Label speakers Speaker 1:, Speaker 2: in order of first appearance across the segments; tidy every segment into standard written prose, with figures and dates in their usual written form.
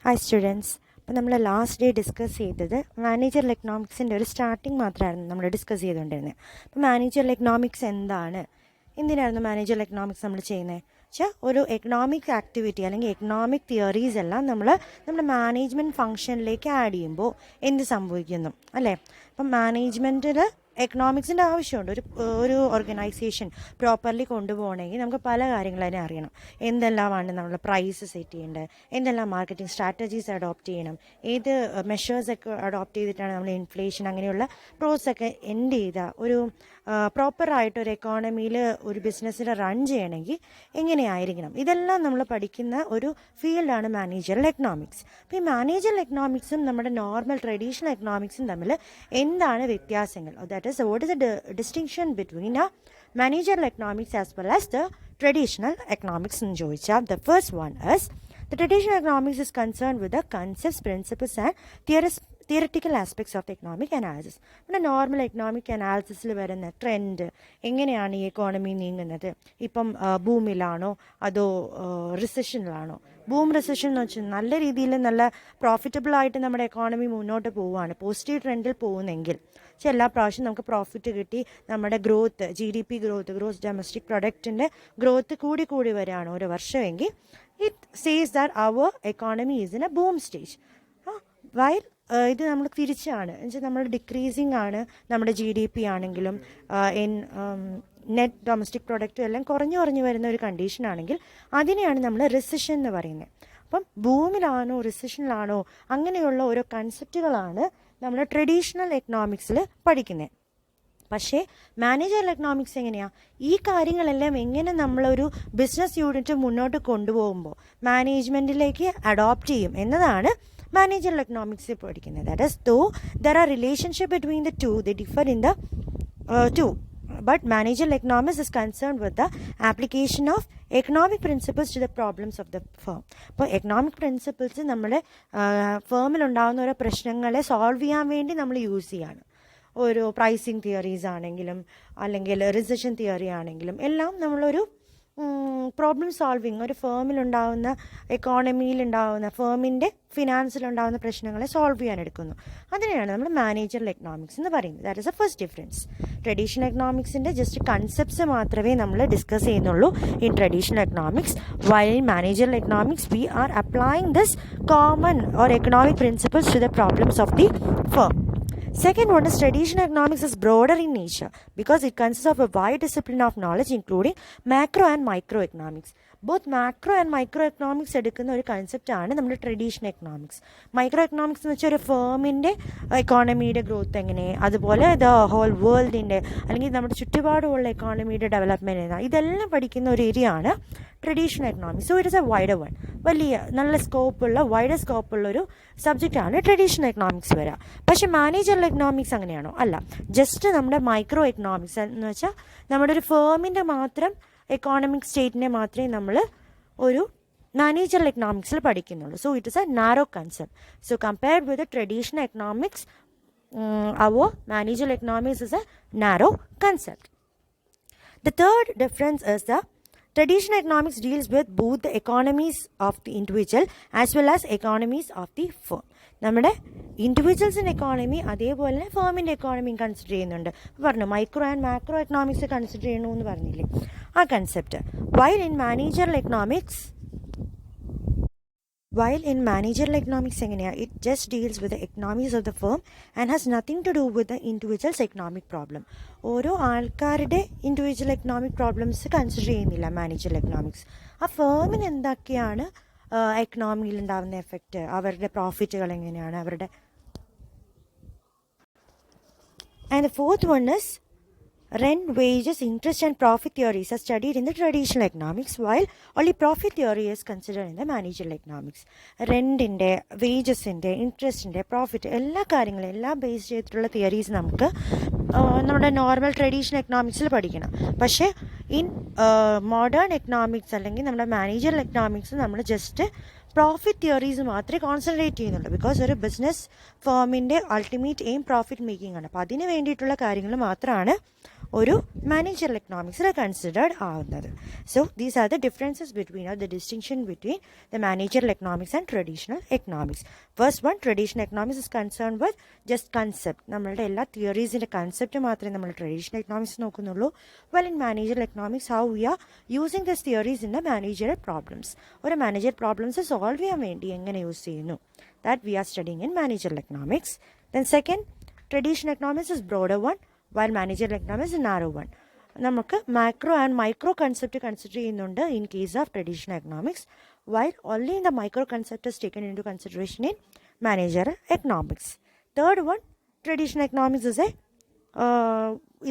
Speaker 1: Hi students. അപ്പോൾ നമ്മൾ last day discuss ചെയ്തത് മാനേജറിയൽ എക്കണോമിക്സിൻ്റെ ഒരു സ്റ്റാർട്ടിങ് മാത്രമായിരുന്നു നമ്മൾ ഡിസ്കസ് ചെയ്തുകൊണ്ടിരുന്നത്. അപ്പോൾ മാനേജറിയൽ എക്കണോമിക്സ് എന്തിനായിരുന്നു മാനേജറിയൽ എക്കണോമിക്സ് നമ്മൾ ചെയ്യുന്നത് വെച്ചാൽ ഒരു എക്കണോമിക് ആക്ടിവിറ്റി അല്ലെങ്കിൽ എക്കണോമിക് തിയറീസ് എല്ലാം നമ്മുടെ മാനേജ്മെൻറ്റ് ഫംഗ്ഷനിലേക്ക് ആഡ് ചെയ്യുമ്പോൾ എന്ത് സംഭവിക്കുന്നു അല്ലേ. അപ്പം മാനേജ്മെൻറ്റിൽ എക്കണോമിക്സിൻ്റെ ആവശ്യമുണ്ട്. ഒരു ഓർഗനൈസേഷൻ പ്രോപ്പർലി കൊണ്ടുപോകണമെങ്കിൽ നമുക്ക് പല കാര്യങ്ങൾ തന്നെ അറിയണം. എന്തെല്ലാമാണ് നമ്മൾ പ്രൈസ് സെറ്റ് ചെയ്യേണ്ടത്, എന്തെല്ലാം മാർക്കറ്റിംഗ് സ്ട്രാറ്റജീസ് അഡോപ്റ്റ് ചെയ്യണം, ഏത് മെഷേഴ്സൊക്കെ അഡോപ്റ്റ് ചെയ്തിട്ടാണ് നമ്മൾ ഇൻഫ്ലേഷൻ അങ്ങനെയുള്ള പ്രോസൊക്കെ എൻഡ് ചെയ്ത ഒരു പ്രോപ്പറായിട്ടൊരു എക്കോണമിയിൽ ഒരു ബിസിനസ്സിനെ റൺ ചെയ്യണമെങ്കിൽ എങ്ങനെയായിരിക്കണം, ഇതെല്ലാം നമ്മൾ പഠിക്കുന്ന ഒരു ഫീൽഡാണ് മാനേജറിയൽ എക്കണോമിക്സ്. അപ്പോൾ ഈ മാനേജറിയൽ എക്കണോമിക്സും നമ്മുടെ നോർമൽ ട്രഡീഷണൽ എക്കണോമിക്സും തമ്മിൽ എന്താണ് വ്യത്യാസങ്ങൾ, that is what is the distinction between managerial economics as well as the traditional economics in ചോദിച്ചാൽ the first one is the traditional economics is concerned with the concepts, principles and theoretical aspects of the economic analysis. നമ്മുടെ normal economic അനാലിസിസിൽ വരുന്ന trend, എങ്ങനെയാണ് ഈ economy നീങ്ങുന്നത്, ഇപ്പം ബൂമിലാണോ അതോ റിസഷനിലാണോ. Boom recession എന്ന് വെച്ചാൽ നല്ല രീതിയിൽ നല്ല പ്രോഫിറ്റബിളായിട്ട് നമ്മുടെ എക്കോണമി മുന്നോട്ട് പോവുകയാണ്, പോസിറ്റീവ് ട്രെൻഡിൽ പോകുന്നെങ്കിൽ പക്ഷേ എല്ലാ പ്രാവശ്യം നമുക്ക് പ്രോഫിറ്റ് കിട്ടി, നമ്മുടെ ഗ്രോത്ത് GDP ഗ്രോത്ത് ഡൊമസ്റ്റിക് പ്രൊഡക്റ്റിൻ്റെ ഗ്രോത്ത് കൂടി വരികയാണ് ഓരോ വർഷമെങ്കിൽ it says that our economy is in a boom stage. While ഇത് നമ്മൾ തിരിച്ചാണ് എന്നുവെച്ചാൽ നമ്മൾ ഡിക്രീസിങ് ആണ്, നമ്മുടെ GDP ആണെങ്കിലും നെറ്റ് ഡൊമസ്റ്റിക് പ്രൊഡക്റ്റും എല്ലാം കുറഞ്ഞു വരുന്ന ഒരു കണ്ടീഷനാണെങ്കിൽ അതിനെയാണ് നമ്മൾ റിസഷൻ എന്ന് പറയുന്നത്. അപ്പം ബൂമിലാണോ റിസഷനിലാണോ അങ്ങനെയുള്ള ഓരോ കൺസെപ്റ്റുകളാണ് നമ്മൾ ട്രഡീഷണൽ എക്കണോമിക്സിൽ പഠിക്കുന്നത്. പക്ഷേ മാനേജറിയൽ എക്കണോമിക്സ് എങ്ങനെയാണ്, ഈ കാര്യങ്ങളെല്ലാം എങ്ങനെ നമ്മളൊരു ബിസിനസ് യൂണിറ്റ് മുന്നോട്ട് കൊണ്ടുപോകുമ്പോൾ മാനേജ്മെൻറ്റിലേക്ക് അഡോപ്റ്റ് ചെയ്യും എന്നതാണ് managerial economics പഠിക്കുന്നത്. That is, though there are relationship between the two, they differ in the two, but managerial economics is concerned with the application of economic principles to the problems of the firm. അപ്പോൾ economic principles നമ്മുടെ ഫേമിൽ ഉണ്ടാകുന്ന ഓരോ പ്രശ്നങ്ങളെ solve ചെയ്യാൻ വേണ്ടി നമ്മൾ use ചെയ്യാണ്. ഒരു പ്രൈസിങ് തിയറീസ് ആണെങ്കിലും അല്ലെങ്കിൽ റിസഷൻ തിയറി ആണെങ്കിലും എല്ലാം നമ്മളൊരു പ്രോബ്ലം സോൾവിങ്, ഒരു ഫേമിലുണ്ടാകുന്ന എക്കോണമിയിലുണ്ടാകുന്ന ഫേമിൻ്റെ ഫിനാൻസിലുണ്ടാകുന്ന പ്രശ്നങ്ങളെ സോൾവ് ചെയ്യാൻ എടുക്കുന്നു. അതിനെയാണ് നമ്മൾ മാനേജറിയൽ എക്കണോമിക്സ് എന്ന് പറയുന്നത്. That is a first difference. Traditional എക്കണോമിക്സിൻ്റെ ജസ്റ്റ് കൺസെപ്റ്റ്സ് മാത്രമേ നമ്മൾ ഡിസ്കസ് ചെയ്യുന്നുള്ളൂ in traditional economics. While in managerial economics we are applying this common or economic principles to the problems of the firm. Second one is traditional economics is broader in nature because it consists of a wide discipline of knowledge including macro and microeconomics. Both macro and microeconomics എടുക്കുന്ന ഒരു കൺസെപ്റ്റാണ് നമ്മുടെ traditional economics. Micro economics എന്ന് വെച്ചാൽ ഒരു ഫേമിൻ്റെ എക്കോണമിയുടെ growth എങ്ങനെ, അതുപോലെ the whole വേൾഡിൻ്റെ അല്ലെങ്കിൽ നമ്മുടെ ചുറ്റുപാടുമുള്ള എക്കോണമിയുടെ ഡെവലപ്മെൻറ്റ്, ഇതെല്ലാം പഠിക്കുന്ന ഒരു ഏരിയ ആണ് traditional economics. So it is A wider one, വലിയ നല്ല വൈഡർ സ്കോപ്പുള്ളൊരു സബ്ജക്റ്റാണ് ട്രഡീഷണൽ എക്കണോമിക്സ് വരിക. പക്ഷേ മാനേജറിയൽ എക്കണോമിക്സ് അങ്ങനെയാണോ? അല്ല. ജസ്റ്റ് നമ്മുടെ മൈക്രോ എക്കണോമിക്സ് എന്ന് വെച്ചാൽ നമ്മുടെ ഒരു ഫേമിൻ്റെ മാത്രം എക്കോണമിക് സ്റ്റേറ്റിനെ മാത്രമേ നമ്മൾ ഒരു മാനേജറിയൽ എക്കണോമിക്സിൽ പഠിക്കുന്നുള്ളൂ. So it is a narrow concept. So compared with traditional economics, our managerial economics is a narrow concept. The third difference is the traditional economics deals with both the economies of the individual as well as economies of the firm. നമ്മുടെ ഇൻഡിവിജ്വൽസിൻ്റെ economy അതേപോലെ തന്നെ ഫേമിൻ്റെ എക്കോണമിയും consider ചെയ്യുന്നുണ്ട്. പറഞ്ഞു micro and macro economics consider ചെയ്യണമെന്ന് പറഞ്ഞില്ലേ, ആ concept. While in managerial economics എങ്ങനെയാണ്, it just deals with the economies of the firm and has nothing to do with the individual's economic problem. ഓരോ ആൾക്കാരുടെ ഇൻഡിവിജ്വൽ എക്കണോമിക് പ്രോബ്ലംസ് കൺസിഡർ ചെയ്യുന്നില്ല managerial economics. ആ ഫേമിന് എന്തൊക്കെയാണ് എക്കണോമിയിൽ ഉണ്ടാകുന്ന എഫക്റ്റ്, അവരുടെ പ്രോഫിറ്റുകൾ എങ്ങനെയാണ് അവരുടെ. And the fourth one is rent, wages, interest and profit theories are studied in the traditional economics while only profit theory is considered in the managerial economics. റെൻറ്റിൻ്റെ, വേജസിൻ്റെ, ഇൻട്രസ്റ്റിൻ്റെ, പ്രോഫിറ്റ് എല്ലാ കാര്യങ്ങളും എല്ലാം ബേസ് ചെയ്തിട്ടുള്ള തിയറീസ് നമുക്ക് നമ്മുടെ നോർമൽ ട്രഡീഷണൽ എക്കണോമിക്സിൽ പഠിക്കണം. പക്ഷേ ഇൻ മോഡേൺ എക്കണോമിക്സ് അല്ലെങ്കിൽ നമ്മുടെ മാനേജറിയൽ എക്കണോമിക്സ് നമ്മൾ ജസ്റ്റ് പ്രോഫിറ്റ് തിയറീസ് മാത്രമേ കോൺസെൻട്രേറ്റ് ചെയ്യുന്നുള്ളൂ. ബിക്കോസ് ഒരു ബിസിനസ് ഫേമിൻ്റെ അൾട്ടിമേറ്റ് എയിം പ്രോഫിറ്റ് മേക്കിംഗ് ആണ്. അപ്പോൾ അതിന് വേണ്ടിയിട്ടുള്ള കാര്യങ്ങൾ മാത്രമാണ് ഒരു മാനേജറൽ എക്കണോമിക്സിൽ കൺസിഡേർഡ് ആവുന്നത്. So these are the differences between the distinction between the managerial economics and traditional economics. First one, traditional economics is concern with just concept. നമ്മളുടെ എല്ലാ തിയറീസിൻ്റെ കൺസെപ്റ്റ് മാത്രമേ നമ്മൾ ട്രഡീഷണൽ എക്കണോമിക്സ് നോക്കുന്നുള്ളൂ. Well in managerial economics how we are using this theories in the managerial problems. ഒരു manager problems solve ചെയ്യാൻ വേണ്ടി എങ്ങനെ യൂസ് ചെയ്യുന്നു, that we are studying in managerial economics. Then second, traditional economics is broader one, while managerial economics is narrow one. നമുക്ക് macro and micro concept consider ചെയ്യുന്നുണ്ട് in case of traditional economics, while only the micro concept is taken into consideration in managerial economics. Third one, traditional economics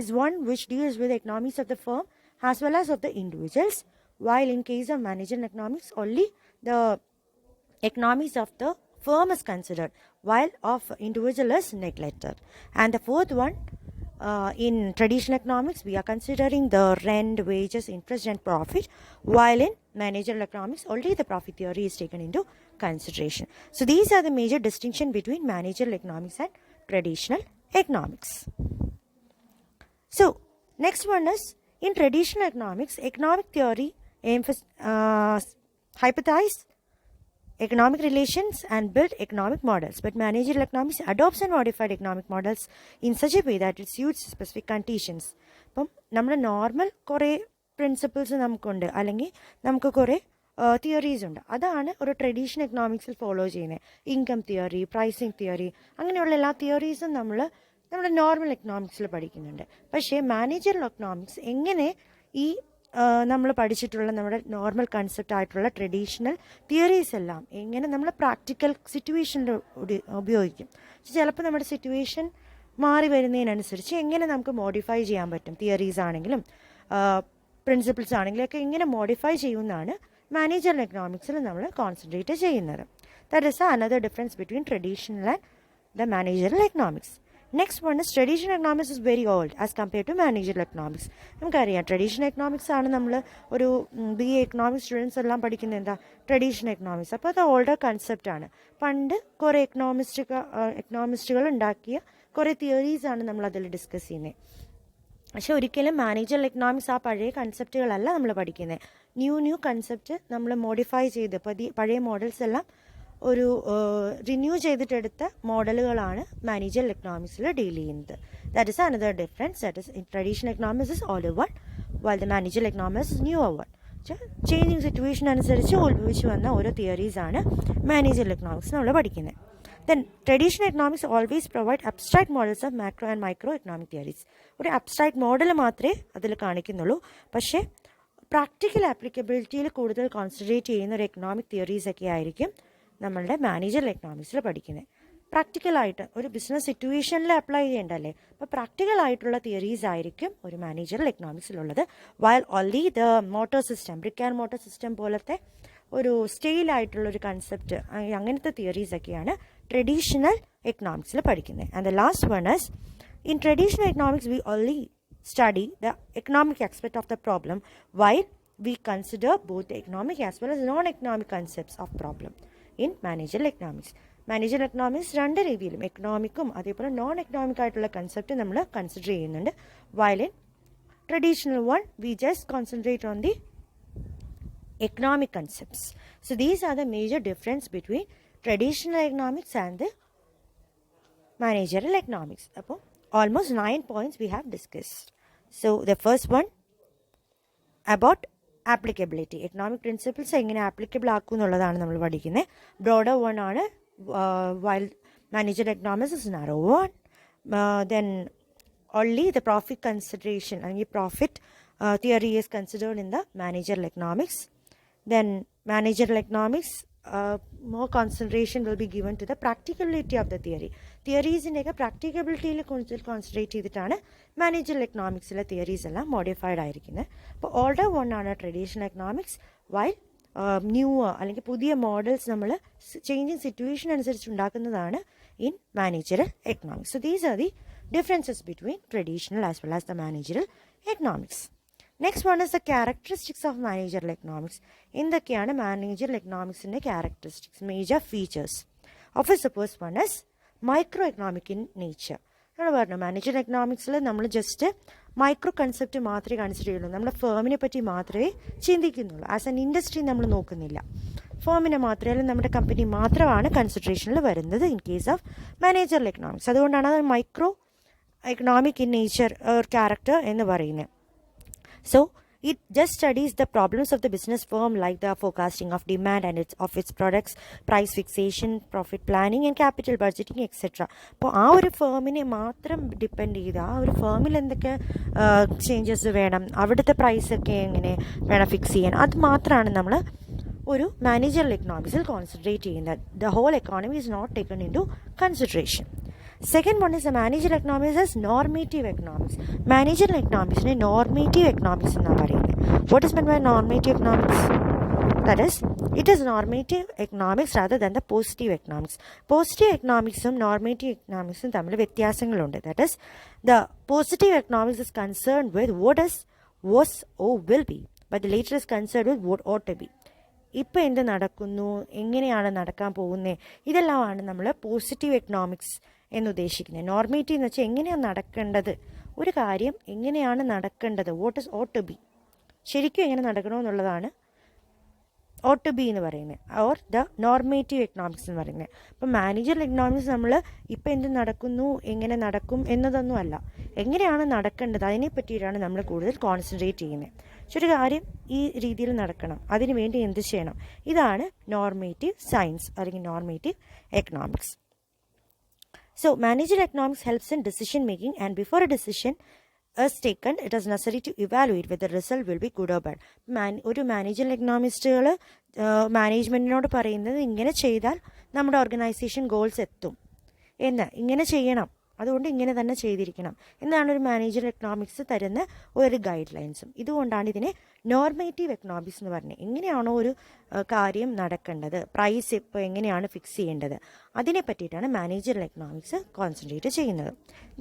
Speaker 1: is one which deals with the economics of the firm as well as of the individuals, while in case of managerial economics only the economics of the firm is considered, while of individual is neglected. And the fourth one, in traditional economics we are considering the rent, wages, interest and profit, while in managerial economics only the profit theory is taken into consideration. So these are the major distinction between managerial economics and traditional economics. So next one is, in traditional economics, economic theory hypothesize economic relations and build economic models, but managerial economics adopts and modified economic models in such a way that it suits specific conditions. അപ്പം നമ്മുടെ normal കുറേ principles നമുക്കുണ്ട്, അല്ലെങ്കിൽ നമുക്ക് കുറേ theories ഉണ്ട്. അതാണ് ഒരു ട്രഡീഷണൽ എക്കണോമിക്സിൽ ഫോളോ ചെയ്യുന്നത്. ഇൻകം തിയറി, പ്രൈസിങ് തിയറി, അങ്ങനെയുള്ള എല്ലാ തിയറീസും നമ്മുടെ നോർമൽ എക്കണോമിക്സിൽ പഠിക്കുന്നുണ്ട്. പക്ഷേ മാനേജറിയൽ എക്കണോമിക്സ് എങ്ങനെ ഈ നമ്മൾ പഠിച്ചിട്ടുള്ള നമ്മുടെ നോർമൽ കൺസെപ്റ്റ് ആയിട്ടുള്ള ട്രഡീഷണൽ തിയറീസ് എല്ലാം എങ്ങനെ നമ്മൾ പ്രാക്ടിക്കൽ സിറ്റുവേഷനിൽ ഉപയോഗിക്കും. ചിലപ്പോൾ നമ്മുടെ സിറ്റുവേഷൻ മാറി വരുന്നതിനനുസരിച്ച് എങ്ങനെ നമുക്ക് മോഡിഫൈ ചെയ്യാൻ പറ്റും, തിയറീസ് ആണെങ്കിലും പ്രിൻസിപ്പിൾസ് ആണെങ്കിലും ഒക്കെ എങ്ങനെ മോഡിഫൈ ചെയ്യുമെന്നാണ് മാനേജറിയൽ എക്കണോമിക്സിൽ നമ്മൾ കോൺസെൻട്രേറ്റ് ചെയ്യുന്നത്. That is another difference between traditional and the managerial economics. Next one is, traditional economics is very old as compared to managerial economics. നമുക്കറിയാം ട്രഡീഷണൽ എക്കണോമിക്സ് ആണ് നമ്മൾ ഒരു BA എക്കണോമിക്സ് സ്റ്റുഡൻസ് എല്ലാം പഠിക്കുന്നത് എന്താ, ട്രഡീഷണൽ എക്കണോമിക്സ്. അപ്പോൾ അത് ഓൾഡർ കൺസെപ്റ്റാണ്. പണ്ട് കുറേ എക്കണോമിസ്റ്റുകൾ ഉണ്ടാക്കിയ കുറേ തിയറീസാണ് നമ്മൾ അതിൽ ഡിസ്കസ് ചെയ്യുന്നത്. പക്ഷെ ഒരിക്കലും മാനേജറിയൽ എക്കണോമിക്സ് ആ പഴയ കൺസെപ്റ്റുകളല്ല നമ്മൾ പഠിക്കുന്നത്. ന്യൂ കൺസെപ്റ്റ് നമ്മൾ മോഡിഫൈ ചെയ്ത് പഴയ മോഡൽസ് എല്ലാം ഒരു റിന്യൂ ചെയ്തിട്ടെടുത്ത മോഡലുകളാണ് മാനേജറിയൽ എക്കണോമിക്സിൽ ഡീൽ ചെയ്യുന്നത്. That is another difference. That is traditional economics is older one, while the managerial economics is newer one. Changing situation അനുസരിച്ച് ഉത്ഭവിച്ച് വന്ന ഓരോ തിയറീസാണ് മാനേജറിയൽ എക്കണോമിക്സ് നമ്മൾ പഠിക്കുന്നത്. Then traditional economics always provide abstract models of macro and micro economic theories. ഒരു abstract model മാത്രമേ അതിൽ കാണിക്കുന്നുള്ളൂ. പക്ഷേ practical ആപ്ലിക്കബിലിറ്റിയിൽ കൂടുതൽ കോൺസെൻട്രേറ്റ് ചെയ്യുന്ന ഒരു എക്കണോമിക് തിയറീസൊക്കെ ആയിരിക്കും നമ്മളുടെ മാനേജറിയൽ എക്കണോമിക്സിൽ പഠിക്കുന്നത്. പ്രാക്ടിക്കലായിട്ട് ഒരു ബിസിനസ് സിറ്റുവേഷനിൽ അപ്ലൈ ചെയ്യേണ്ടല്ലേ, അപ്പോൾ പ്രാക്ടിക്കലായിട്ടുള്ള തിയറീസ് ആയിരിക്കും ഒരു മാനേജറിയൽ എക്കണോമിക്സിലുള്ളത്. While only the motor system, brick and motor system പോലത്തെ ഒരു സ്റ്റെയിലായിട്ടുള്ളൊരു കൺസെപ്റ്റ്, അങ്ങനത്തെ തിയറീസൊക്കെയാണ് ട്രഡീഷണൽ എക്കണോമിക്സിൽ പഠിക്കുന്നത്. And the last one is, in traditional economics we only study the economic aspect of the problem, while we consider both the economic as well as non-economic concepts of problem in managerial economics. Managerial economics രണ്ട് രീതിയിലും എക്കണോമിക്കും അതേപോലെ non economic ആയിട്ടുള്ള concept നമ്മൾ consider ചെയ്യുന്നുണ്ട്. while in traditional one we just concentrate on the economic concepts. So these are the major difference between traditional economics and the managerial economics. അപ്പോൾ almost 9 points we have discussed. So the first one about applicability, economic principles എങ്ങനെ applicable ആക്കും എന്നുള്ളതാണ് നമ്മൾ പഠിക്കുന്നത്. Broader one ആണ്, while managerial economics is narrow one. Then only the profit consideration and profit theory is considered in the managerial economics. Then managerial economics more concentration will be given to the practicability of the theory. തിയറീസിൻ്റെയൊക്കെ പ്രാക്ടിക്കബിലിറ്റിയിൽ concentrate ചെയ്തിട്ടാണ് managerial എക്കണോമിക്സിലെ theories എല്ലാം modified ആയിരിക്കുന്നത്. അപ്പോൾ older one ആണ് traditional economics, while new അല്ലെങ്കിൽ പുതിയ മോഡൽസ് നമ്മൾ ചേഞ്ചിങ് സിറ്റുവേഷൻ അനുസരിച്ച് ഉണ്ടാക്കുന്നതാണ് in managerial economics. So these are the differences between traditional as well as the managerial economics. Next one is the characteristics of managerial economics. എന്തൊക്കെയാണ് managerial എക്കണോമിക്സിൻ്റെ characteristics, major features of a suppose one is micro economic in nature. നമ്മൾ പറഞ്ഞു manager എക്കണോമിക്സിൽ നമ്മൾ just micro concept മാത്രമേ consider ചെയ്യുള്ളൂ. നമ്മുടെ ഫേമിനെ പറ്റി മാത്രമേ ചിന്തിക്കുന്നുള്ളൂ. ആസ് എൻ ഇൻഡസ്ട്രി നമ്മൾ നോക്കുന്നില്ല. ഫേമിനെ മാത്രമല്ല നമ്മുടെ കമ്പനി മാത്രമാണ് കൺസിഡറേഷനിൽ വരുന്നത് in case of managerial economics. അതുകൊണ്ടാണ് അത് micro economic in nature or character എന്ന് പറയുന്നത്. So it just studies the problems of the business firm like the forecasting of demand and of its products, price fixation, profit planning and capital budgeting etc. അപ്പോൾ ആ ഒരു ഫേമിനെ മാത്രം depend ചെയ്ത് ആ ഒരു ഫേമിൽ എന്തൊക്കെ ചേഞ്ചസ് വേണം, അവിടുത്തെ പ്രൈസൊക്കെ എങ്ങനെ വേണം ഫിക്സ് ചെയ്യാൻ, അത് മാത്രമാണ് നമ്മൾ ഒരു മാനേജറൽ എക്കണോമിക്സിൽ കോൺസെൻട്രേറ്റ് ചെയ്യുന്നത്. The whole economy is not taken into consideration. Second one is the managerial economics as normative economics. Managerial economics is normative economics enna parayunne. What is meant by normative economics? That is, it is normative economics rather than the positive economics. Positive economics um normative economics um thamil vyatyasangalunde. That is, the positive economics is concerned with what is, was or will be, but the later is concerned with what ought to be. ഇപ്പോൾ എന്ത് നടക്കുന്നു, എങ്ങനെയാണ് നടക്കാൻ പോകുന്നത്, ഇതെല്ലാമാണ് നമ്മൾ positive economics എന്നുദ്ദേശിക്കുന്നത്. Normative എന്ന് വെച്ചാൽ എങ്ങനെയാണ് നടക്കേണ്ടത്, ഒരു കാര്യം എങ്ങനെയാണ് നടക്കേണ്ടത്, what is ought to be, ശരിക്കും എങ്ങനെ നടക്കണമെന്നുള്ളതാണ് ought to be എന്ന് പറയുന്നത്, ഓർ ദ നോർമേറ്റീവ് എക്കണോമിക്സ് എന്ന് പറയുന്നത്. അപ്പം മാനേജറൽ എക്കണോമിക്സ് നമ്മൾ ഇപ്പം എന്ത് നടക്കുന്നു, എങ്ങനെ നടക്കും എന്നതൊന്നും അല്ല, എങ്ങനെയാണ് നടക്കേണ്ടത് അതിനെ പറ്റിയിട്ടാണ് നമ്മൾ കൂടുതൽ കോൺസെൻട്രേറ്റ് ചെയ്യുന്നത്. പക്ഷെ ഒരു കാര്യം ഈ രീതിയിൽ നടക്കണം, അതിന് വേണ്ടി എന്ത് ചെയ്യണം, ഇതാണ് നോർമേറ്റീവ് സയൻസ് അല്ലെങ്കിൽ normative economics. So managerial economics helps in decision making, and before a decision is taken it is necessary to evaluate whether the result will be good or bad. ഒരു മാനേജറൽ എക്കണോമിസ്റ്റുകൾ മാനേജ്മെൻറ്റിനോട് പറയുന്നത് ഇങ്ങനെ ചെയ്താൽ നമ്മുടെ organisation goals എത്തും എന്ന്, ഇങ്ങനെ ചെയ്യണം, അതുകൊണ്ട് ഇങ്ങനെ തന്നെ ചെയ്തിരിക്കണം എന്നാണ് ഒരു മാനേജറൽ എക്കണോമിക്സ് തരുന്ന ഒരു ഗൈഡ് ലൈൻസും. ഇതുകൊണ്ടാണ് ഇതിനെ നോർമേറ്റീവ് എക്കണോമിക്സ് എന്ന് പറഞ്ഞത്. എങ്ങനെയാണോ ഒരു കാര്യം നടക്കേണ്ടത്, പ്രൈസ് ഇപ്പോൾ എങ്ങനെയാണ് ഫിക്സ് ചെയ്യേണ്ടത്, അതിനെ പറ്റിയിട്ടാണ് മാനേജറൽ എക്കണോമിക്സ് കോൺസെൻട്രേറ്റ് ചെയ്യുന്നത്.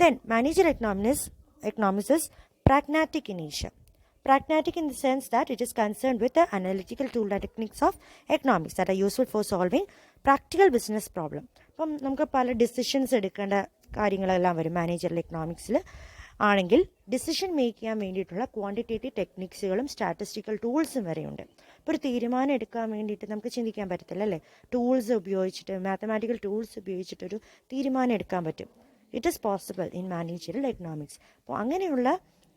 Speaker 1: Then managerial economics is pragmatic in nature. Pragmatic in the sense that it is concerned with the analytical tool and techniques of economics that are useful for solving practical business problem. അപ്പം നമുക്ക് പല decisions എടുക്കേണ്ട കാര്യങ്ങളെല്ലാം വരും managerial എക്കണോമിക്സിൽ ആണെങ്കിൽ. Decision make ചെയ്യാൻ വേണ്ടിയിട്ടുള്ള quantitative ടെക്നിക്സുകളും statistical ടൂൾസും വരെയുണ്ട്. ഇപ്പോൾ ഒരു തീരുമാനം എടുക്കാൻ വേണ്ടിയിട്ട് നമുക്ക് ചിന്തിക്കാൻ പറ്റത്തില്ല അല്ലേ, ടൂൾസ് ഉപയോഗിച്ചിട്ട്, മാത്തമാറ്റിക്കൽ ടൂൾസ് ഉപയോഗിച്ചിട്ടൊരു തീരുമാനം എടുക്കാൻ പറ്റും. It is possible in managerial economics. അപ്പോൾ അങ്ങനെയുള്ള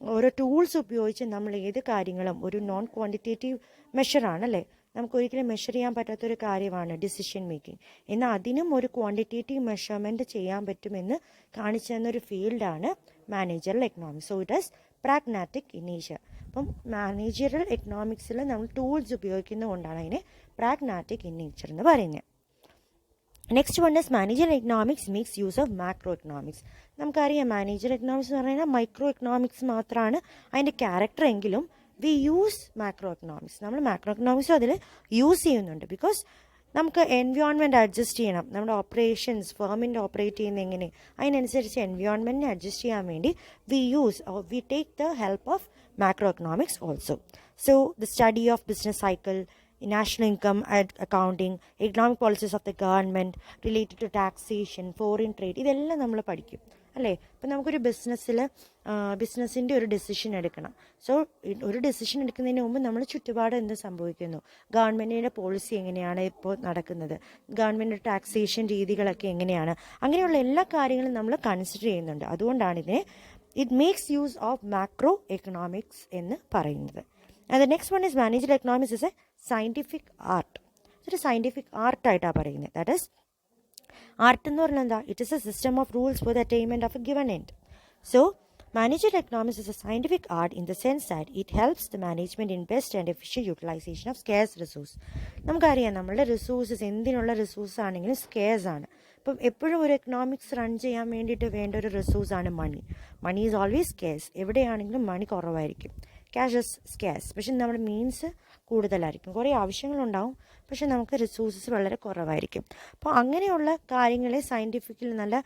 Speaker 1: ഓരോ ടൂൾസ് ഉപയോഗിച്ച് നമ്മൾ ഏത് കാര്യങ്ങളും, ഒരു നോൺ ക്വാണ്ടിറ്റേറ്റീവ് മെഷറാണല്ലേ, നമുക്ക് ഒരിക്കലും മെഷർ ചെയ്യാൻ പറ്റാത്തൊരു കാര്യമാണ് ഡിസിഷൻ മേക്കിംഗ്, എന്നാൽ അതിനും ഒരു ക്വാണ്ടിറ്റേറ്റീവ് മെഷർമെൻറ്റ് ചെയ്യാൻ പറ്റുമെന്ന് കാണിച്ചു തന്നൊരു ഫീൽഡാണ് managerial economics. So it is pragmatic in nature. അപ്പം മാനേജറിയൽ എക്കണോമിക്സിൽ നമ്മൾ ടൂൾസ് ഉപയോഗിക്കുന്നത് കൊണ്ടാണ് അതിനെ പ്രാഗ്മാറ്റിക് ഇൻ നേച്ചർ എന്ന് പറയുന്നത്. Next one is managerial economics makes use of macro economics. നമുക്കറിയാം മാനേജറൽ എക്കണോമിക്സ് എന്ന് പറയുന്നത് മൈക്രോ എക്കണോമിക്സ് മാത്രമാണ് അതിൻ്റെ ക്യാരക്ടർ എങ്കിലും വി യൂസ് മാക്രോ എക്കണോമിക്സ്. നമ്മൾ മാക്രോ എക്കണോമിക്സും അതിൽ യൂസ് ചെയ്യുന്നുണ്ട്. ബിക്കോസ് നമുക്ക് എൻവയോൺമെൻറ്റ് അഡ്ജസ്റ്റ് ചെയ്യണം, നമ്മുടെ ഓപ്പറേഷൻസ് ഫേമിൻ്റെ ഓപ്പറേറ്റ് ചെയ്യുന്ന എങ്ങനെ, അതിനനുസരിച്ച് എൻവയോൺമെൻറ്റിനെ അഡ്ജസ്റ്റ് ചെയ്യാൻ വേണ്ടി we take the help of macro economics also. So the study of business cycle, national income accounting, economic policies of the government related to taxation, foreign trade, ഇതെല്ലാം നമ്മൾ പഠിക്കും അല്ലേ. ഇപ്പം നമുക്കൊരു ബിസിനസ്സിൻ്റെ ഒരു ഡെസിഷൻ എടുക്കണം. സോ ഒരു ഡെസിഷൻ എടുക്കുന്നതിന് മുമ്പ് നമ്മൾ ചുറ്റുപാട് എന്ത് സംഭവിക്കുന്നു, ഗവൺമെൻറ്റിൻ്റെ പോളിസി എങ്ങനെയാണ് ഇപ്പോൾ നടക്കുന്നത്, ഗവൺമെൻറ് ടാക്സേഷൻ രീതികളൊക്കെ എങ്ങനെയാണ്, അങ്ങനെയുള്ള എല്ലാ കാര്യങ്ങളും നമ്മൾ കൺസിഡർ ചെയ്യുന്നുണ്ട്. അതുകൊണ്ടാണ് ഇതിനെ it makes use of macro economics എന്ന് പറയുന്നത്. And the next one is managerial economics is a scientific art. ഇതൊരു സയൻറ്റിഫിക് ആർട്ടായിട്ടാണ് പറയുന്നത്. ദാറ്റ് ഈസ് ആർട്ട് എന്ന് പറഞ്ഞാൽ എന്താ, it is A system of rules for the attainment of A given end. So managerial economics is a scientific art in the sense that it helps the management in best and efficient utilization of scarce resource. നമുക്കറിയാം നമ്മളുടെ resources എന്തിനുള്ള resource ആണെങ്കിലും scarce ആണ്. ഇപ്പം എപ്പോഴും ഒരു economics run ചെയ്യാൻ വേണ്ടിയിട്ട് വേണ്ട ഒരു റിസോഴ്സാണ് money. Money is always scarce. എവിടെയാണെങ്കിലും മണി കുറവായിരിക്കും. Cash is scarce. പക്ഷെ നമ്മുടെ മീൻസ് കൂടുതലായിരിക്കും. കുറേ ആവശ്യങ്ങളുണ്ടാവും, പക്ഷെ നമുക്ക് റിസോഴ്സസ് വളരെ കുറവായിരിക്കും. അപ്പോൾ അങ്ങനെയുള്ള കാര്യങ്ങളെ സയൻറ്റിഫിക്കലി നല്ല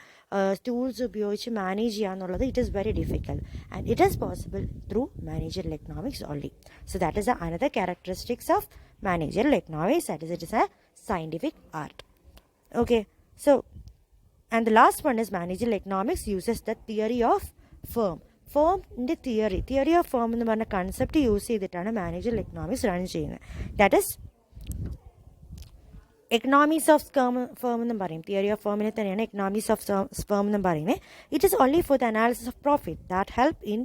Speaker 1: ടൂൾസ് ഉപയോഗിച്ച് മാനേജ് ചെയ്യുക എന്നുള്ളത് it is very difficult and it is possible through managerial economics only. So that is another characteristics of managerial economics, that is it is A scientific art. Okay, so And the last one is managerial economics uses the theory of firm. ഫേമിൻ്റെ theory of firm എന്ന് പറഞ്ഞ concept use ചെയ്തിട്ടാണ് managerial economics run ചെയ്യുന്നത്. That is economics of firm എന്നും പറയും. Theory of ഫേമിനെ തന്നെയാണ് economics of firm എന്നും പറയുന്നത്. It is only for the analysis of profit that help in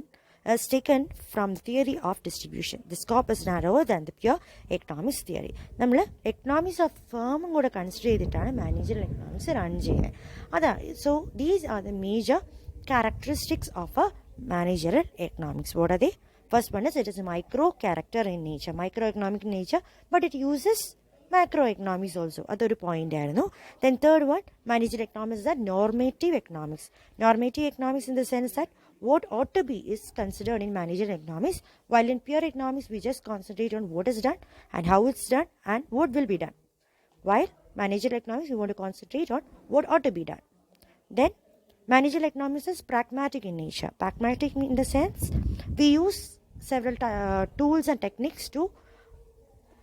Speaker 1: taken from the theory of distribution. The scope is narrower than the pure economics theory. നമ്മൾ economics of ഫേമും കൂടെ consider ചെയ്തിട്ടാണ് managerial economics run ചെയ്യുന്നത്. അതാണ്. So these are the major characteristics of a managerial economics. What are they? First one is it is a micro character in nature, microeconomic in nature, but it uses macroeconomics also. Adoru point aayirunnu. Then third one, managerial economics is that normative economics. Normative economics in the sense that what ought to be is considered in managerial economics, while in pure economics we just concentrate on what is done and how it's done and what will be done. While managerial economics we want to concentrate on what ought to be done. Then managerial economics is pragmatic in nature. Pragmatic in the sense we use several tools and techniques to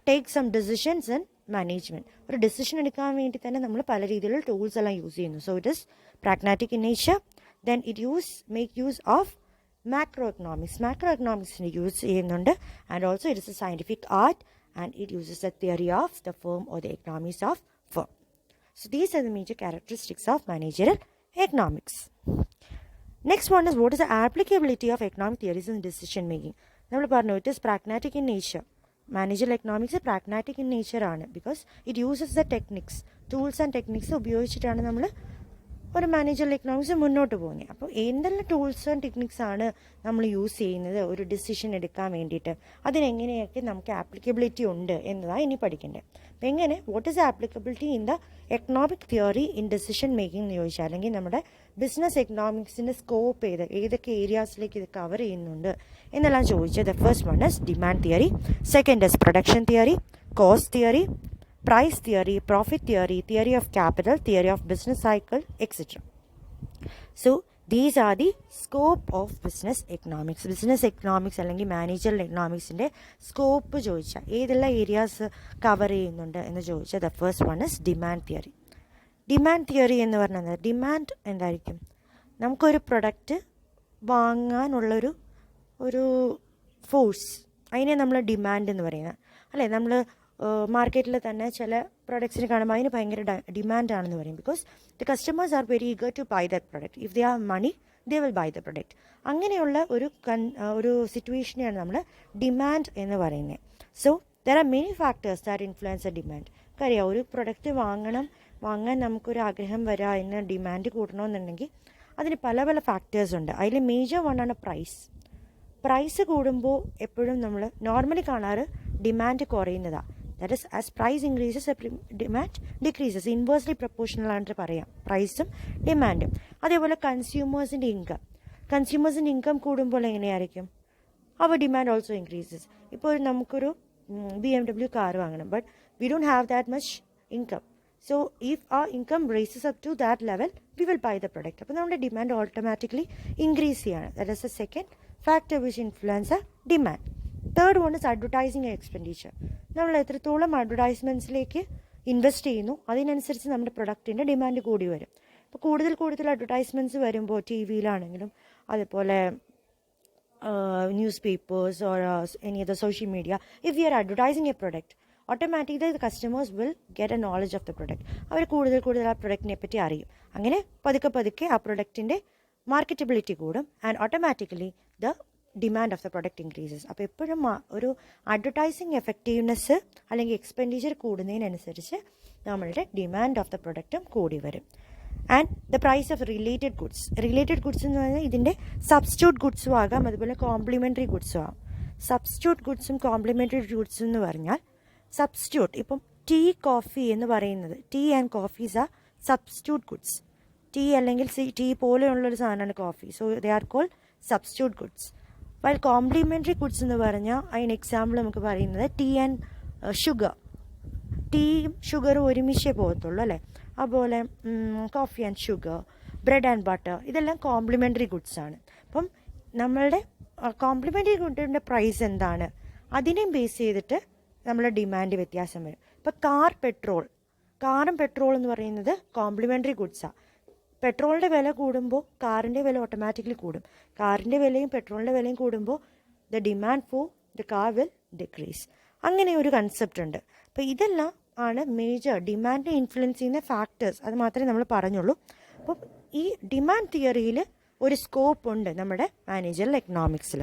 Speaker 1: take some decisions in management. ഒരു decision എടുക്കാൻ വേണ്ടി തന്നെ നമ്മൾ പല രീതിയിലുള്ള tools എല്ലാം use ചെയ്യുന്നു. So it is pragmatic in nature. Then it make use of macro economics. Macro എക്കണോമിക്സിന് യൂസ് ചെയ്യുന്നുണ്ട്. And also it is a scientific art and it uses the theory of the firm or the economics of firm. So these are the major characteristics of managerial economics. Next one is what is the applicability of economic theories in decision making. നമ്മൾ പറഞ്ഞു it is pragmatic in nature. Managerial economics pragmatic in nature ആണ്. because it uses the techniques, tools and techniques ഉപയോഗിച്ചിട്ടാണ് നമ്മൾ ഒരു managerial economics മുന്നോട്ട് പോകുന്നത്. അപ്പോൾ എന്തെല്ലാം ടൂൾസ് ആൻഡ് ടെക്നിക്സ് ആണ് നമ്മൾ യൂസ് ചെയ്യുന്നത് ഒരു ഡിസിഷൻ എടുക്കാൻ വേണ്ടിയിട്ട്, അതിനെങ്ങനെയൊക്കെ നമുക്ക് ആപ്ലിക്കബിലിറ്റി ഉണ്ട് എന്നതാണ് ഇനി പഠിക്കേണ്ടത്. അപ്പോൾ എങ്ങനെ what is applicability in the economic theory in decision making എന്ന് ചോദിച്ചാൽ, അല്ലെങ്കിൽ നമ്മുടെ ബിസിനസ് എക്കണോമിക്സിൻ്റെ സ്കോപ്പ് ഏതൊക്കെ ഏരിയാസിലേക്ക് ഇത് കവർ ചെയ്യുന്നുണ്ട് എന്നെല്ലാം ചോദിച്ചത്. The first one is demand theory, second is production theory, cost theory, price theory, profit theory, theory of capital, theory of business cycle, etc. So these are the scope of business economics. Business economics അല്ലെങ്കിൽ managerial economicsന്റെ scope ചോദിച്ചാൽ ഏതെല്ലാം areas cover ചെയ്യുന്നുണ്ട് എന്ന് ചോദിച്ചാൽ the first one is demand theory. Demand theory എന്ന് പറഞ്ഞാൽ demand എന്തായിരിക്കും? നമുക്കൊരു പ്രൊഡക്റ്റ് വാങ്ങാനുള്ളൊരു ഫോഴ്സ്, അതിനെ നമ്മൾ ഡിമാൻഡ് എന്ന് പറയുന്നത് അല്ലേ. നമ്മൾ മാർക്കറ്റിൽ തന്നെ ചില പ്രൊഡക്ട്സിന് കാണുമ്പോൾ അതിന് ഭയങ്കര ഡിമാൻഡാണെന്ന് പറയും. Because the customers are very eager to buy that product. If they have money they will buy the product. അങ്ങനെയുള്ള ഒരു സിറ്റുവേഷനെയാണ് നമ്മൾ ഡിമാൻഡ് എന്ന് പറയുന്നത്. So there are many factors that influence a demand. അറിയാം, ഒരു പ്രൊഡക്റ്റ് വാങ്ങാൻ നമുക്കൊരു ആഗ്രഹം വരിക, അതിന് ഡിമാൻഡ് കൂട്ടണമെന്നുണ്ടെങ്കിൽ അതിന് പല പല ഫാക്ടേഴ്സ് ഉണ്ട്. അതിൽ മേജർ വണ്ണാണ് പ്രൈസ്. പ്രൈസ് കൂടുമ്പോൾ എപ്പോഴും നമ്മൾ നോർമലി കാണാറ് ഡിമാൻഡ് കുറയുന്നതാണ്. That is as price increases demand decreases. Inversely proportional ആയിട്ട് പറയാം പ്രൈസും ഡിമാൻഡും. അതേപോലെ കൺസ്യൂമേഴ്സിൻ്റെ ഇൻകം കൂടുമ്പോൾ എങ്ങനെയായിരിക്കും? Our demand also increases. ഇപ്പോൾ നമുക്കൊരു BMW കാർ വാങ്ങണം, but we don't have that much income. So if ആ income raises up to that level we will buy the product. അപ്പോൾ നമ്മുടെ ഡിമാൻഡ് ഓട്ടോമാറ്റിക്കലി ഇൻക്രീസ് ചെയ്യാണ്. That is a second factor which influence demand. Third one is advertising expenditure. നമ്മൾ എത്രത്തോളം അഡ്വർടൈസ്മെൻറ്റ്സിലേക്ക് invest ചെയ്യുന്നു അതിനനുസരിച്ച് നമ്മുടെ പ്രൊഡക്റ്റിൻ്റെ demand കൂടി വരും. അപ്പോൾ കൂടുതൽ അഡ്വർടൈസ്മെൻറ്റ്സ് വരുമ്പോൾ ടി വിയിലാണെങ്കിലും അതേപോലെ news papers or any other social media, if you are advertising a product automatically the customers will get a knowledge of the product. അവർ കൂടുതൽ ആ പ്രൊഡക്റ്റിനെ പറ്റി അറിയും. അങ്ങനെ പതുക്കെ ആ പ്രൊഡക്റ്റിൻ്റെ മാർക്കറ്റബിലിറ്റി കൂടും and automatically the demand of the product increases. അപ്പോൾ എപ്പോഴും ഒരു അഡ്വർടൈസിങ് എഫക്റ്റീവ്നെസ് അല്ലെങ്കിൽ എക്സ്പെൻഡിച്ചർ കൂടുന്നതിനനുസരിച്ച് നമ്മളുടെ ഡിമാൻഡ് ഓഫ് ദ പ്രൊഡക്റ്റും കൂടി വരും. And the price of related goods എന്ന് പറഞ്ഞാൽ ഇതിൻ്റെ സബ്സ്റ്റിറ്റ്യൂട്ട് ഗുഡ്സും ആകാം, അതുപോലെ കോംപ്ലിമെൻ്ററി ഗുഡ്സും ആകാം. സബ്സ്റ്റിറ്റ്യൂട്ട് ഗുഡ്സും കോംപ്ലിമെൻ്ററി ഗുഡ്സും എന്ന് പറഞ്ഞാൽ സബ്സ്റ്റിറ്റ്യൂട്ട്, ഇപ്പം ടീ കോഫി എന്ന് പറയുന്നത്, tea and coffees are substitute goods. Tea അല്ലെങ്കിൽ ടീ പോലെയുള്ളൊരു സാധനമാണ് coffee. So they are called substitute goods. While complementary goods എന്ന് പറഞ്ഞാൽ അതിന് എക്സാമ്പിൾ നമുക്ക് പറയുന്നത് ടീ ആൻഡ് ഷുഗർ. ടീയും ഷുഗറും ഒരുമിച്ചേ പോകത്തുള്ളൂ അല്ലേ. അതുപോലെ coffee and sugar, bread and butter, ഇതെല്ലാം കോംപ്ലിമെൻ്ററി ഗുഡ്സ് ആണ്. അപ്പം നമ്മളുടെ കോംപ്ലിമെൻ്ററി ഗുഡിൻ്റെ പ്രൈസ് എന്താണ് അതിനെയും ബേസ് ചെയ്തിട്ട് നമ്മളെ ഡിമാൻഡ് വ്യത്യാസം വരും. ഇപ്പോൾ കാറും പെട്രോൾ എന്ന് പറയുന്നത് കോംപ്ലിമെൻ്ററി ഗുഡ്സാണ്. പെട്രോളിൻ്റെ വില കൂടുമ്പോൾ കാറിൻ്റെ വില ഓട്ടോമാറ്റിക്കലി കൂടും. കാറിൻ്റെ വിലയും പെട്രോളിൻ്റെ വിലയും കൂടുമ്പോൾ the demand for the car will decrease. അങ്ങനെ ഒരു കൺസെപ്റ്റ് ഉണ്ട്. അപ്പോൾ ഇതെല്ലാം ആണ് മേജർ ഡിമാൻഡിനെ ഇൻഫ്ലുവൻസ് ചെയ്യുന്ന ഫാക്ടേഴ്സ്. അത് മാത്രമേ നമ്മൾ പറഞ്ഞുള്ളൂ. അപ്പം ഈ ഡിമാൻഡ് തിയറിയിൽ ഒരു സ്കോപ്പ് ഉണ്ട് നമ്മുടെ മാനേജറിയൽ എക്കണോമിക്സിൽ.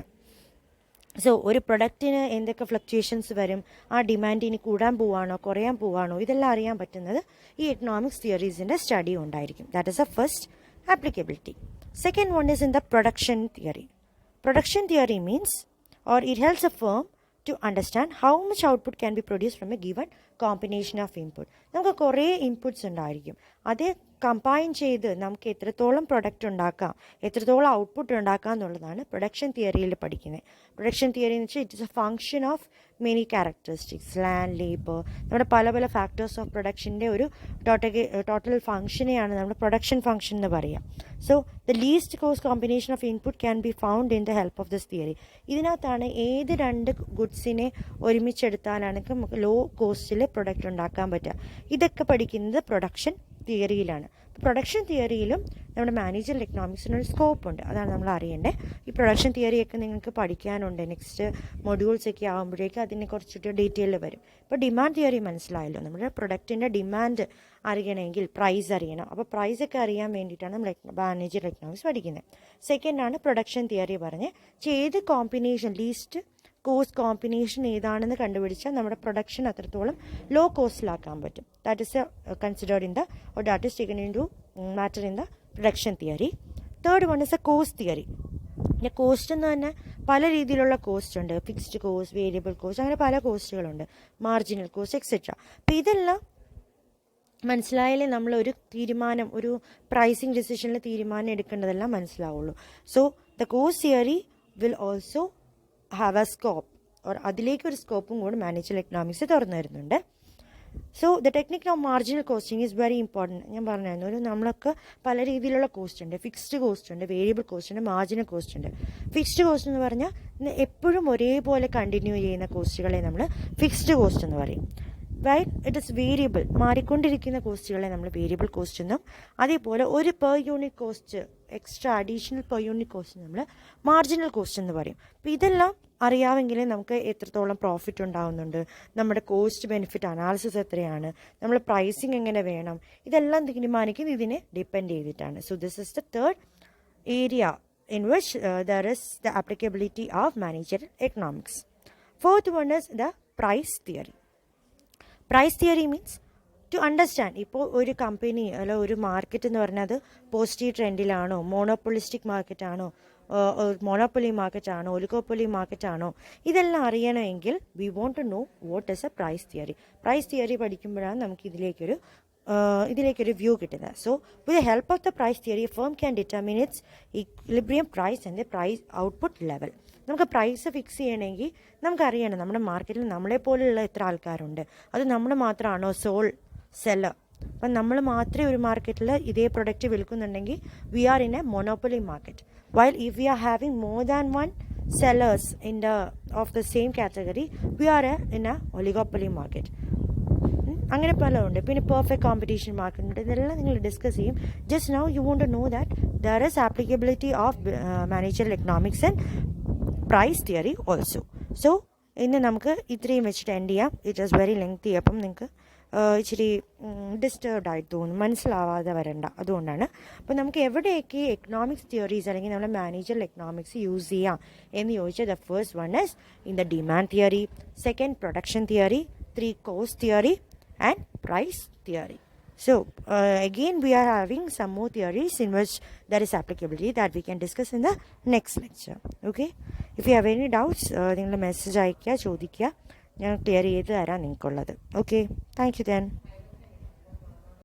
Speaker 1: സോ ഒരു പ്രൊഡക്റ്റിന് എന്തൊക്കെ ഫ്ലക്ച്വേഷൻസ് വരും, ആ ഡിമാൻഡ് ഇനി കൂടാൻ പോവാണോ കുറയാൻ പോവാണോ, ഇതെല്ലാം അറിയാൻ പറ്റുന്നത് ഈ എക്കണോമിക്സ് തിയറീസിൻ്റെ സ്റ്റഡി ഉണ്ടായിരിക്കും. That is a first applicability. Second one is in the production theory. Production theory means, or it helps a firm to understand how much output can be produced from a given combination of input. നമുക്ക് കുറേ inputs ഉണ്ടായിരിക്കും. അത് combine ചെയ്ത് നമുക്ക് എത്രത്തോളം product ഉണ്ടാക്കാം, എത്രത്തോളം output ഉണ്ടാക്കാം എന്നുള്ളതാണ് പ്രൊഡക്ഷൻ തിയറിയിൽ പഠിക്കുന്നത്. പ്രൊഡക്ഷൻ തിയറി എന്ന് വെച്ചാൽ it is A function of many characteristics, land, labour, നമ്മുടെ പല പല ഫാക്ടേഴ്സ് ഓഫ് പ്രൊഡക്ഷൻ്റെ ഒരു ടോട്ടൽ ഫങ്ഷനെയാണ് നമ്മൾ പ്രൊഡക്ഷൻ ഫങ്ഷൻ എന്ന് പറയുക. So the least cost combination of input can be found in the help of this theory. ഇതിനകത്താണ് ഏത് രണ്ട് ഗുഡ്സിനെ ഒരുമിച്ചെടുത്താലാണ് നമുക്ക് ലോ കോസ്റ്റിൽ പ്രൊഡക്റ്റ് ഉണ്ടാക്കാൻ പറ്റുക. ഇതൊക്കെ പഠിക്കുന്നത് പ്രൊഡക്ഷൻ തിയറിയിലാണ്. പ്രൊഡക്ഷൻ തിയറിയിലും നമ്മുടെ മാനേജറിയൽ എക്കണോമിക്സിനൊരു സ്കോപ്പ് ഉണ്ട്. അതാണ് നമ്മൾ അറിയേണ്ടത്. ഈ പ്രൊഡക്ഷൻ തിയറിയൊക്കെ നിങ്ങൾക്ക് പഠിക്കാനുണ്ട്. നെക്സ്റ്റ് മൊഡ്യൂൾസൊക്കെ ആകുമ്പോഴേക്കും അതിനെ കുറച്ചിട്ട് ഡീറ്റെയിൽ വരും. ഇപ്പോൾ ഡിമാൻഡ് തിയറി മനസ്സിലായല്ലോ. നമ്മുടെ പ്രൊഡക്റ്റിൻ്റെ ഡിമാൻഡ് അറിയണമെങ്കിൽ പ്രൈസ് അറിയണം. അപ്പോൾ പ്രൈസൊക്കെ അറിയാൻ വേണ്ടിയിട്ടാണ് നമ്മൾ മാനേജറിയൽ എക്കണോമിക്സ് പഠിക്കുന്നത്. സെക്കൻഡാണ് പ്രൊഡക്ഷൻ തിയറി പറഞ്ഞ് ഏത് കോമ്പിനേഷൻ ലീസ്റ്റ് കോസ്റ്റ് കോമ്പിനേഷൻ ഏതാണെന്ന് കണ്ടുപിടിച്ചാൽ നമ്മുടെ പ്രൊഡക്ഷൻ അത്രത്തോളം ലോ കോസ്റ്റിലാക്കാൻ പറ്റും. That is considered in the or that is taken into matter in the production theory. Third one is a cost theory. പിന്നെ കോസ്റ്റ് എന്ന് തന്നെ പല രീതിയിലുള്ള കോസ്റ്റ് ഉണ്ട്. ഫിക്സ്ഡ് കോസ്റ്റ്, വേരിയബിൾ കോസ്റ്റ്, അങ്ങനെ പല കോസ്റ്റുകളുണ്ട്. Marginal cost etcetera. അപ്പോൾ ഇതെല്ലാം മനസ്സിലായാലേ നമ്മളൊരു തീരുമാനം, ഒരു പ്രൈസിങ് ഡിസിഷനിൽ തീരുമാനം എടുക്കേണ്ടതെല്ലാം മനസ്സിലാവുള്ളൂ. So the cost theory will also have a scope, or അതിലേക്കൊരു സ്കോപ്പും കൂടി മാനേജറിയൽ എക്കണോമിക്സ് തുറന്നു വരുന്നുണ്ട്. So the technique of marginal costing is very important. ഞാൻ പറഞ്ഞായിരുന്നു, നമ്മളൊക്കെ പല രീതിയിലുള്ള കോസ്റ്റ് ഉണ്ട്. ഫിക്സ്ഡ് കോസ്റ്റ് ഉണ്ട്, വേരിയബിൾ കോസ്റ്റ് ഉണ്ട്, മാർജിനൽ കോസ്റ്റ് ഉണ്ട്. ഫിക്സ്ഡ് കോസ്റ്റ് എന്ന് പറഞ്ഞാൽ എപ്പോഴും ഒരേപോലെ കണ്ടിന്യൂ ചെയ്യുന്ന കോസ്റ്റുകളെ നമ്മൾ ഫിക്സ്ഡ് കോസ്റ്റ് എന്ന് പറയും. റൈറ്റ്, ഇറ്റ് ഇസ് വേരിയബിൾ, മാറിക്കൊണ്ടിരിക്കുന്ന കോസ്റ്റുകളെ നമ്മൾ വേരിയബിൾ കോസ്റ്റ് എന്നും, അതേപോലെ ഒരു per unit cost extra additional per unit cost നമ്മൾ മാർജിനൽ കോസ്റ്റ് എന്ന് പറയും. അപ്പോൾ ഇതെല്ലാം അറിയാമെങ്കിലേ നമുക്ക് എത്രത്തോളം പ്രോഫിറ്റ് ഉണ്ടാകുന്നുണ്ട്, നമ്മുടെ കോസ്റ്റ് ബെനിഫിറ്റ് അനാലിസിസ് എത്രയാണ്, നമ്മൾ പ്രൈസിങ് എങ്ങനെ വേണം, ഇതെല്ലാം തീരുമാനിക്കുന്നത് ഇതിനെ ഡിപ്പെൻഡ് ചെയ്തിട്ടാണ്. So this is the third area in which there is the applicability of managerial economics. Fourth one is the price theory. Price theory means to understand, ഇപ്പോൾ ഒരു കമ്പനി അല്ല ഒരു മാർക്കറ്റ് എന്ന് പറഞ്ഞാൽ പോസിറ്റീവ് ട്രെൻഡിലാണോ, മോണോപ്പൊളിസ്റ്റിക് മാർക്കറ്റാണോ, മോണോപ്പൊളി മാർക്കറ്റാണോ, ഒലിഗോപ്പൊളി മാർക്കറ്റാണോ, ഇതെല്ലാം അറിയണമെങ്കിൽ we want to know what is a price theory. Price theory പഠിക്കുമ്പോഴാണ് നമുക്ക് ഇതിലേക്കൊരു വ്യൂ കിട്ടുന്നത്. So with the help of the price theory a firm can determine its equilibrium price and the price output level. നമുക്ക് price fix ചെയ്യണമെങ്കിൽ നമുക്കറിയണം നമ്മുടെ മാർക്കറ്റിൽ നമ്മളെപ്പോലെയുള്ള എത്ര ആൾക്കാരുണ്ട്, അത് നമ്മൾ മാത്രമാണോ സോൾ സെല്ലർ. അപ്പം നമ്മൾ മാത്രമേ ഒരു മാർക്കറ്റിൽ ഇതേ പ്രൊഡക്റ്റ് വിൽക്കുന്നുണ്ടെങ്കിൽ we are in a monopoly market. While if we are having more than one sellers in the of the same category, we are in a oligopoly market. അങ്ങനെ പലതുണ്ട്. പിന്നെ പെർഫെക്റ്റ് കോമ്പറ്റീഷൻ മാർക്കറ്റ് ഉണ്ട്. ഇതെല്ലാം നിങ്ങൾ discuss ചെയ്യും. Just now you want to know that there is applicability of managerial economics and price theory also. So ഇന്ന് നമുക്ക് ഇത്രയും വെച്ചിട്ട് എൻഡ് ചെയ്യാം. It is very lengthy. അപ്പം നിങ്ങൾക്ക് ഇച്ചിരി ഡിസ്റ്റർബ്ഡ് ആയിട്ട് തോന്നും, മനസ്സിലാവാതെ വരണ്ട. അതുകൊണ്ടാണ്. അപ്പോൾ നമുക്ക് എവിടെയൊക്കെ എക്കണോമിക്സ് തിയറീസ് അല്ലെങ്കിൽ നമ്മുടെ മാനേജറിയൽ എക്കണോമിക്സ് യൂസ് ചെയ്യാം എന്ന് ചോദിച്ചാൽ the first one is in the demand theory, second production theory, 3 cost theory and price theory. So again we are having some more theories in which there is applicability that we can discuss in the next lecture. Okay, if you have any doubts നിങ്ങൾ message അയക്കുക, ചോദിക്കുക, ഞാൻ clear ചെയ്ത് തരാം നിങ്ങൾക്കുള്ളത്. Okay, thank you then.